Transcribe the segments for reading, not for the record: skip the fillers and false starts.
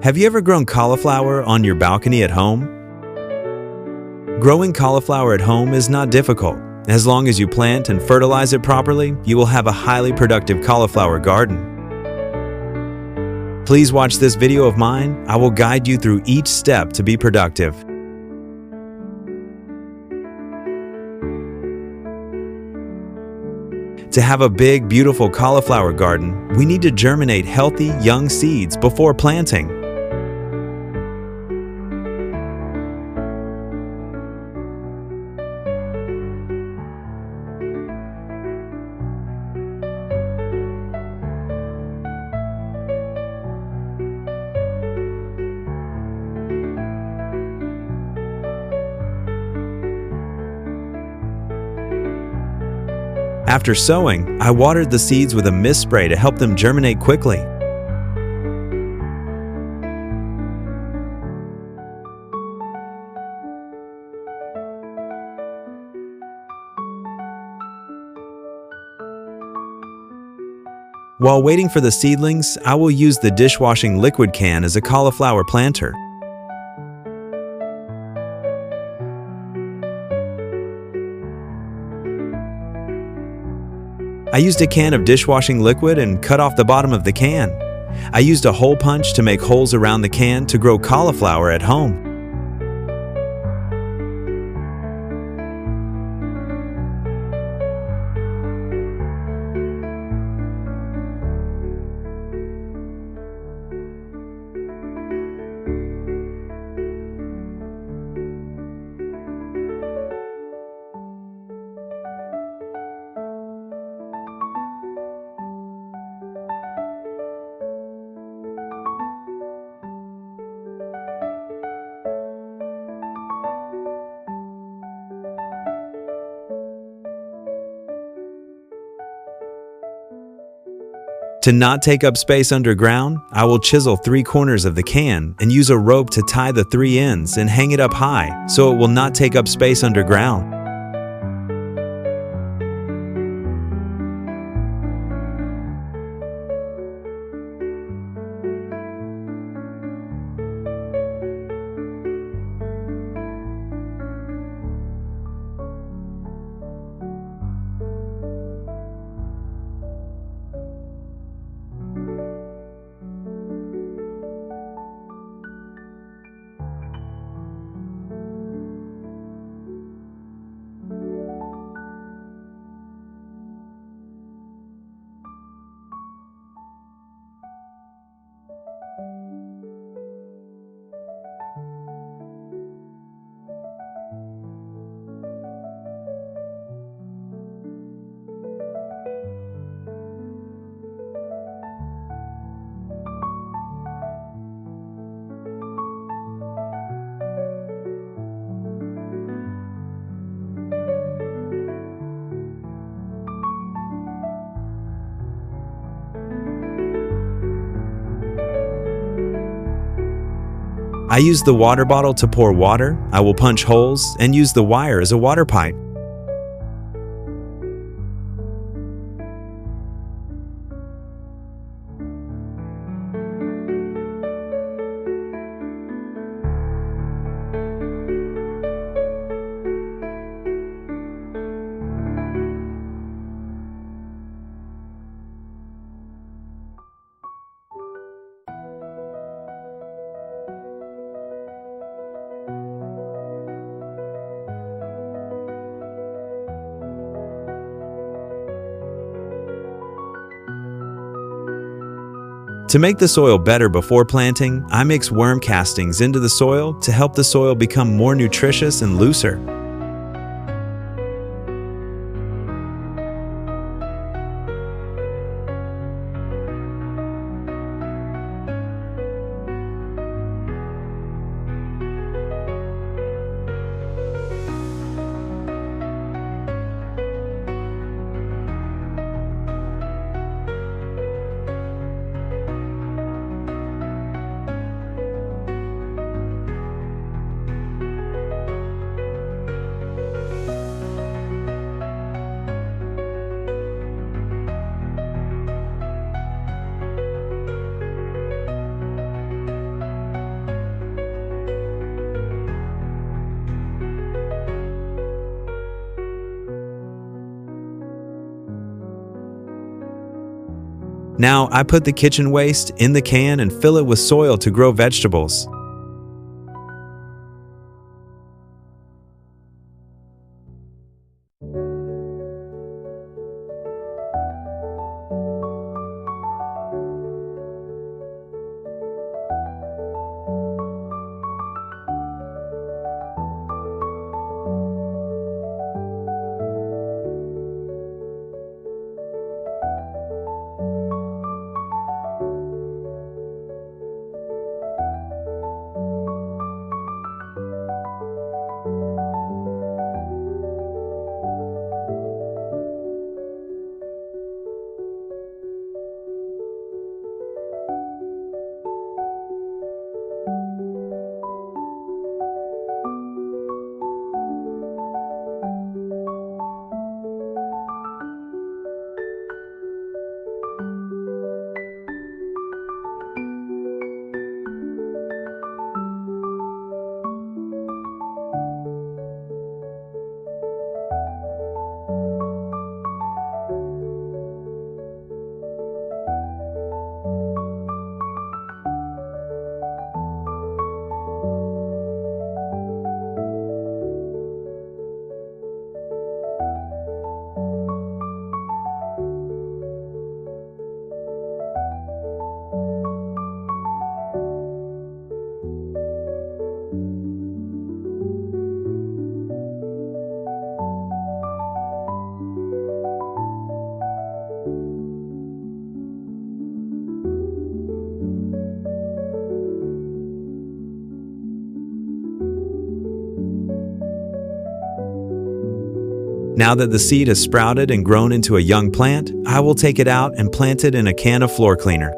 Have you ever grown cauliflower on your balcony at home? Growing cauliflower at home is not difficult. As long as you plant and fertilize it properly, you will have a highly productive cauliflower garden. Please watch this video of mine. I will guide you through each step to be productive. To have a big, beautiful cauliflower garden, we need to germinate healthy, young seeds before planting. After sowing, I watered the seeds with a mist spray to help them germinate quickly. While waiting for the seedlings, I will use the dishwashing liquid can as a cauliflower planter. I used a can of dishwashing liquid and cut off the bottom of the can. I used a hole punch to make holes around the can to grow cauliflower at home. To not take up space underground, I will chisel 3 corners of the can and use a rope to tie the 3 ends and hang it up high so it will not take up space underground. I use the water bottle to pour water. I will punch holes and use the wire as a water pipe. To make the soil better before planting, I mix worm castings into the soil to help the soil become more nutritious and looser. Now I put the kitchen waste in the can and fill it with soil to grow vegetables. Now that the seed has sprouted and grown into a young plant, I will take it out and plant it in a can of floor cleaner.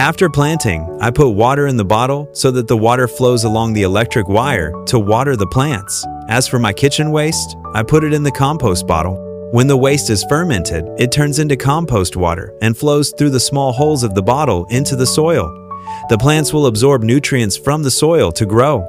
After planting, I put water in the bottle so that the water flows along the electric wire to water the plants. As for my kitchen waste, I put it in the compost bottle. When the waste is fermented, it turns into compost water and flows through the small holes of the bottle into the soil. The plants will absorb nutrients from the soil to grow.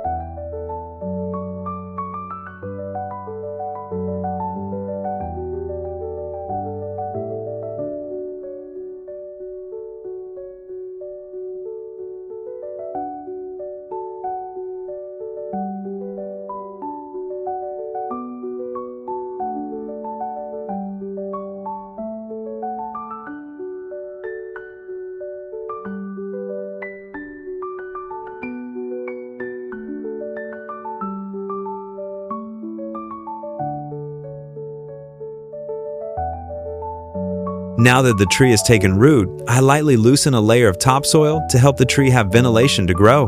Now that the tree has taken root, I lightly loosen a layer of topsoil to help the tree have ventilation to grow.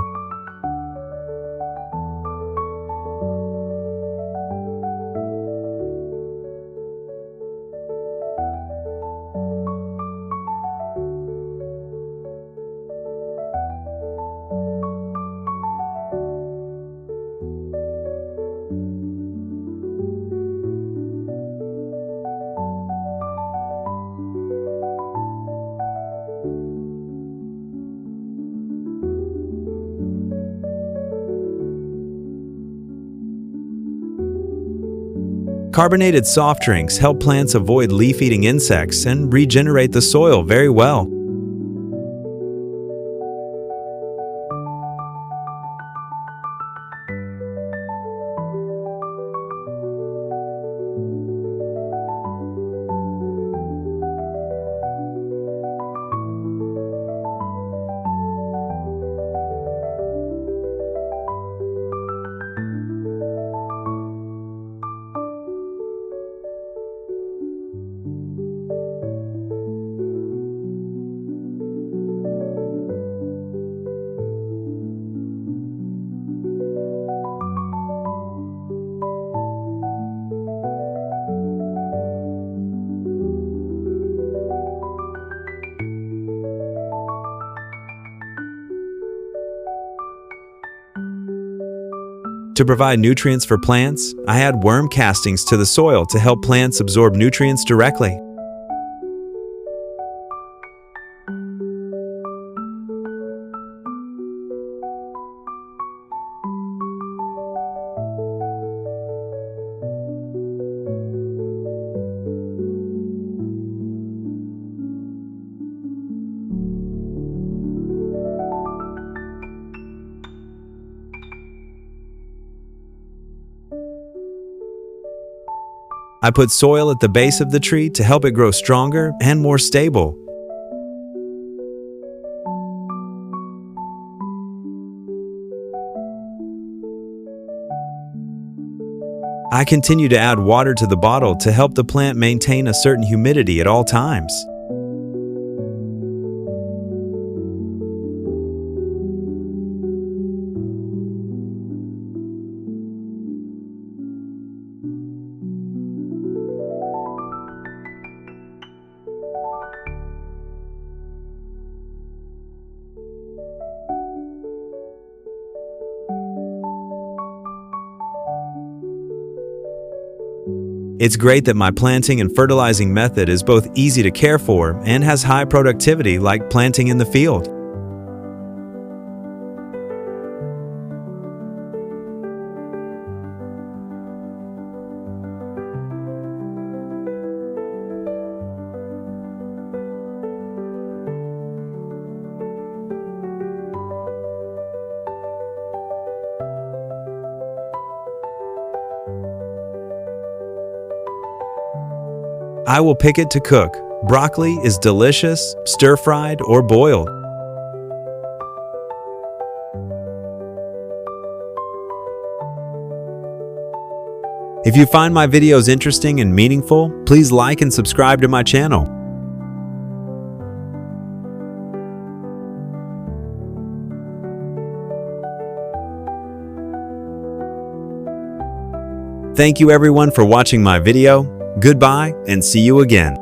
Carbonated soft drinks help plants avoid leaf-eating insects and regenerate the soil very well. To provide nutrients for plants, I add worm castings to the soil to help plants absorb nutrients directly. I put soil at the base of the tree to help it grow stronger and more stable. I continue to add water to the bottle to help the plant maintain a certain humidity at all times. It's great that my planting and fertilizing method is both easy to care for and has high productivity like planting in the field. I will pick it to cook. Broccoli is delicious, stir-fried or boiled. If you find my videos interesting and meaningful, please like and subscribe to my channel. Thank you everyone for watching my video. Goodbye and see you again.